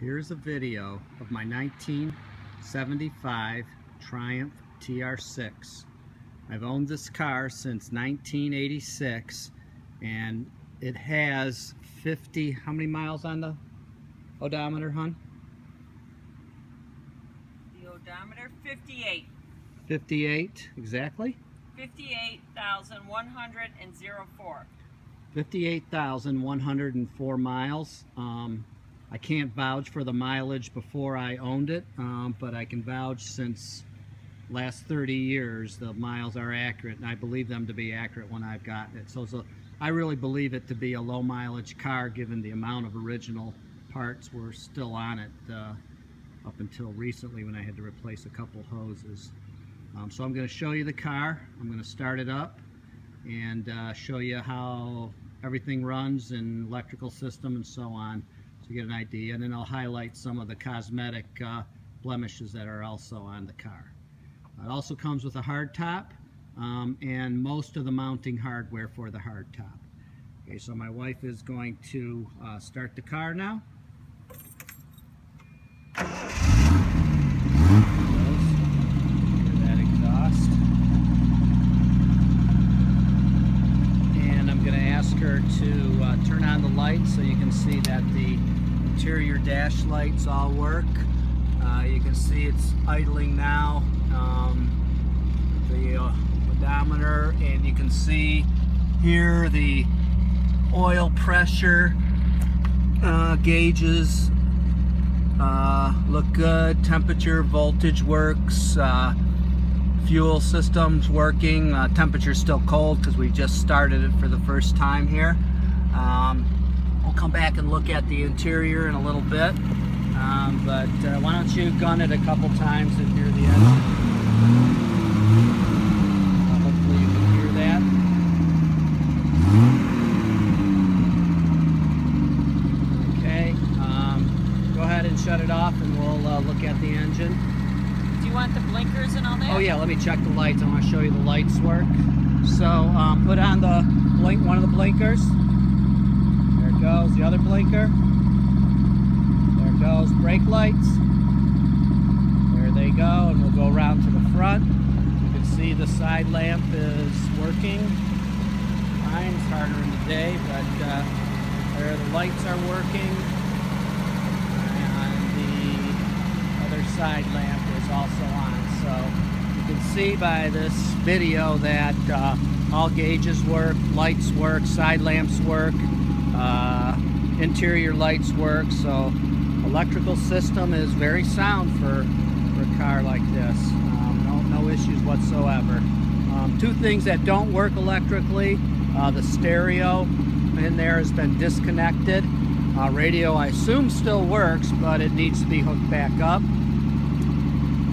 Here's a video of my 1975 Triumph TR6. I've owned this car since 1986 and it has 50, how many miles on the odometer, hon? The odometer, 58. 58, exactly? 58,104. 58,104 miles. I can't vouch for the mileage before I owned it, but I can vouch since last 30 years the miles are accurate, and I believe them to be accurate when I've gotten it. So I really believe it to be a low mileage car given the amount of original parts were still on it up until recently when I had to replace a couple hoses. So I'm going to show you the car. I'm going to start it up and show you how everything runs and electrical system and so on, so you get an idea, and then I'll highlight some of the cosmetic blemishes that are also on the car. It also comes with a hard top and most of the mounting hardware for the hard top. Okay, so my wife is going to start the car now. Her to turn on the lights so you can see that the interior dash lights all work. You can see it's idling now, the odometer, and you can see here the oil pressure gauges look good. Temperature, voltage works. Fuel system's working. Temperature's still cold because we just started it for the first time here. We'll come back and look at the interior in a little bit, but why don't you gun it a couple times and hear the engine. Hopefully you can hear that. Okay, go ahead and shut it off and we'll look at the engine. Do you want the blinkers and all that? Oh yeah, let me check the lights. I want to show you the lights work. So put on the one of the blinkers. There it goes. The other blinker. There it goes. Brake lights. There they go. And we'll go around to the front. You can see the side lamp is working. Fine. It's harder in the day, but there the lights are working. And the other side lamp is also on. So you can see by this video that all gauges work, lights work, side lamps work, interior lights work. So electrical system is very sound for a car like this. No issues whatsoever. Two things that don't work electrically: the stereo in there has been disconnected. Radio, I assume, still works, but it needs to be hooked back up.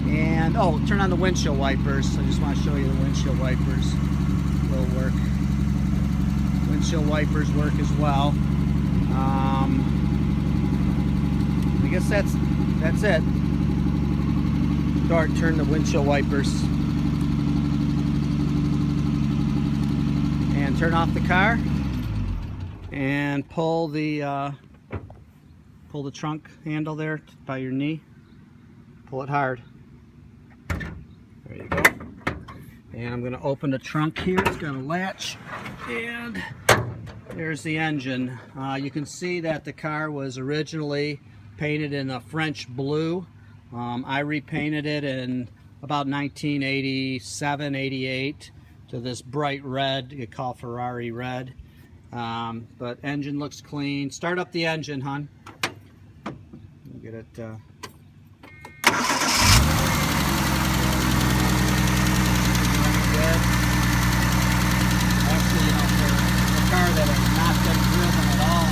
And oh, turn on the windshield wipers. I just want to show you the windshield wipers will work. Windshield wipers work as well. I guess that's it. Go ahead and turn the windshield wipers and turn off the car and pull the trunk handle there by your knee. Pull it hard. There you go. And I'm going to open the trunk here. It's got a latch, and there's the engine. You can see that the car was originally painted in a French blue. I repainted it in about 1987, 88 to this bright red you call Ferrari red. But engine looks clean. Start up the engine, hon. Get it. Actually, you know, for a car that has not been driven at all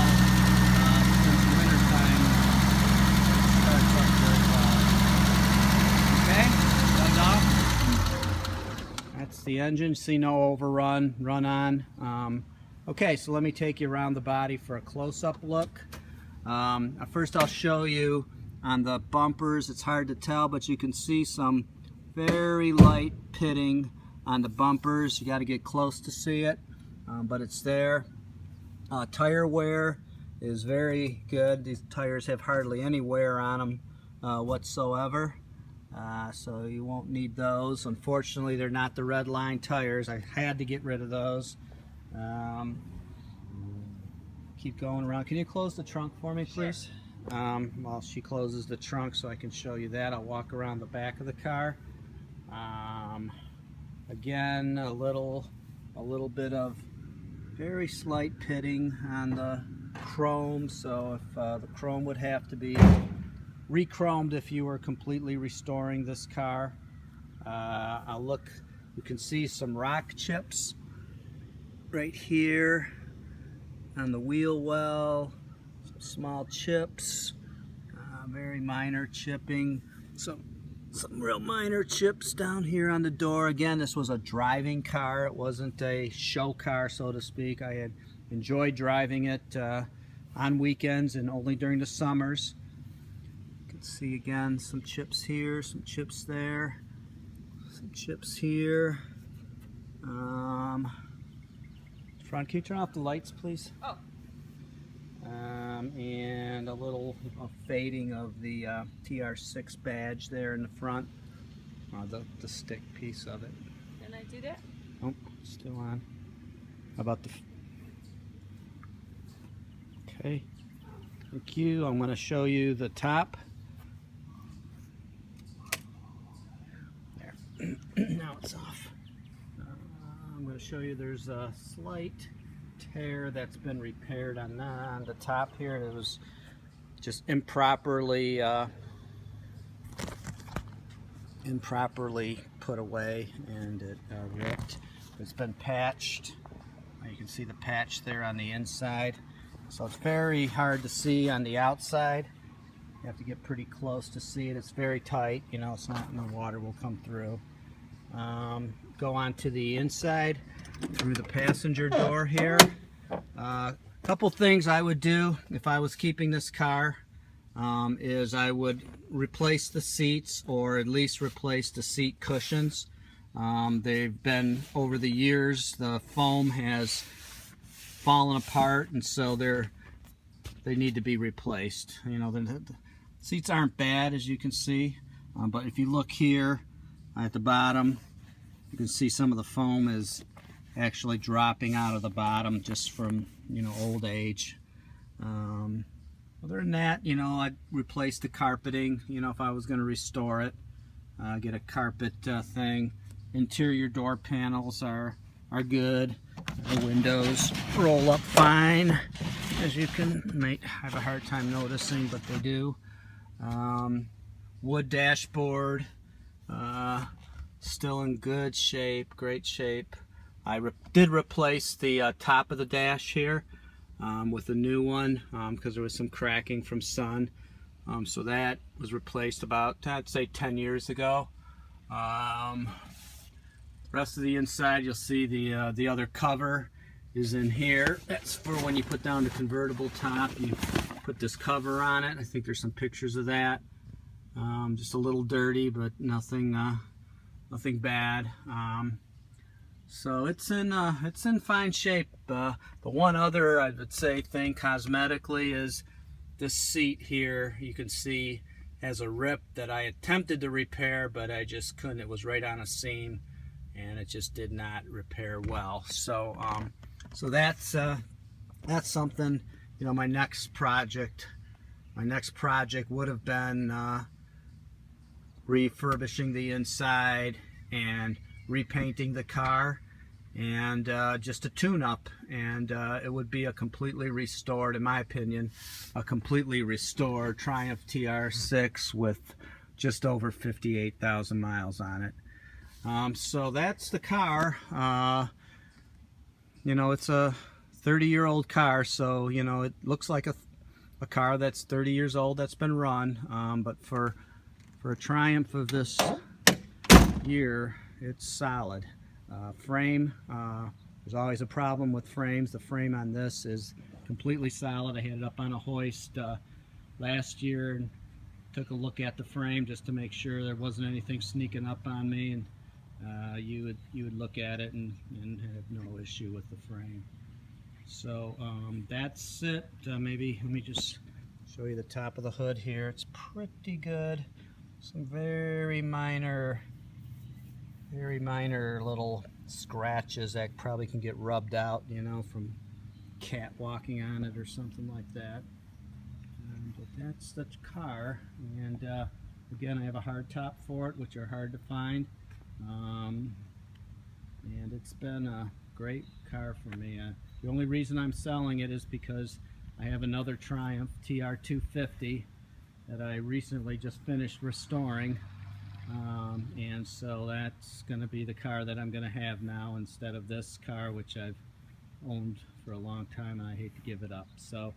since wintertime, it starts up very well. Okay, shut off. That's the engine. See no overrun, run on. Okay, so let me take you around the body for a close-up look. First I'll show you on the bumpers. It's hard to tell, but you can see some very light pitting on the bumpers. You got to get close to see it, but it's there. Tire wear is very good. These tires have hardly any wear on them whatsoever. So you won't need those. Unfortunately, they're not the red line tires. I had to get rid of those. Keep going around. Can you close the trunk for me, please? While she closes the trunk so I can show you that, I'll walk around the back of the car. Again, a little bit of very slight pitting on the chrome, so if the chrome would have to be re-chromed if you were completely restoring this car. You can see some rock chips right here on the wheel well, some small chips, very minor chipping, some real minor chips down here on the door. Again, this was a driving car, it wasn't a show car, so to speak. I had enjoyed driving it on weekends and only during the summers. You can see again some chips here, some chips there, some chips here. Front, can you turn off the lights, please? Oh. And a little fading of the TR6 badge there in the front, the stick piece of it. Didn't I do that? Oh, still on. How about the... Okay, thank you. I'm going to show you the top. There. Now it's off. I'm going to show you there's a slight tear that's been repaired on the top here. It was just improperly put away, and it ripped. It's been patched. You can see the patch there on the inside, so it's very hard to see on the outside. You have to get pretty close to see it. It's very tight, you know, it's not, no water will come through. Go on to the inside through the passenger door here. Couple things I would do if I was keeping this car is I would replace the seats, or at least replace the seat cushions. They've been, over the years, the foam has fallen apart, and so they need to be replaced. You know, the seats aren't bad, as you can see, but if you look here at the bottom, you can see some of the foam is actually dropping out of the bottom just from, you know, old age. Other than that, you know, I'd replace the carpeting, you know, if I was going to restore it. Get a carpet thing. Interior door panels are good. The windows roll up fine, as you might have a hard time noticing, but they do. Wood dashboard, still in good shape, great shape. I did replace the top of the dash here with a new one because there was some cracking from sun. So that was replaced about, I'd say, 10 years ago. Rest of the inside, you'll see the other cover is in here. That's for when you put down the convertible top. You put this cover on it. I think there's some pictures of that. Just a little dirty, but nothing bad. So it's in fine shape. The one other, I would say, thing cosmetically is this seat here. You can see has a rip that I attempted to repair, but I just couldn't. It was right on a seam, and it just did not repair well. So so that's something, you know. My next project would have been refurbishing the inside and repainting the car, and just a tune-up, and it would be a completely restored, in my opinion, a completely restored Triumph TR6 with just over 58,000 miles on it. So that's the car. You know, it's a 30-year-old car, so, you know, it looks like a car that's 30 years old that's been run, but for a Triumph of this year, it's solid. Frame, there's always a problem with frames. The frame on this is completely solid. I had it up on a hoist last year and took a look at the frame just to make sure there wasn't anything sneaking up on me, and you would look at it and have no issue with the frame. So that's it. Maybe let me just show you the top of the hood here. It's pretty good. Some very minor little scratches that probably can get rubbed out, you know, from cat walking on it or something like that. But that's the car, and again, I have a hard top for it, which are hard to find, and it's been a great car for me. The only reason I'm selling it is because I have another Triumph TR250 that I recently just finished restoring, and so that's going to be the car that I'm going to have now instead of this car, which I've owned for a long time and I hate to give it up. So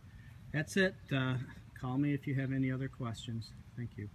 that's it. Call me if you have any other questions. Thank you.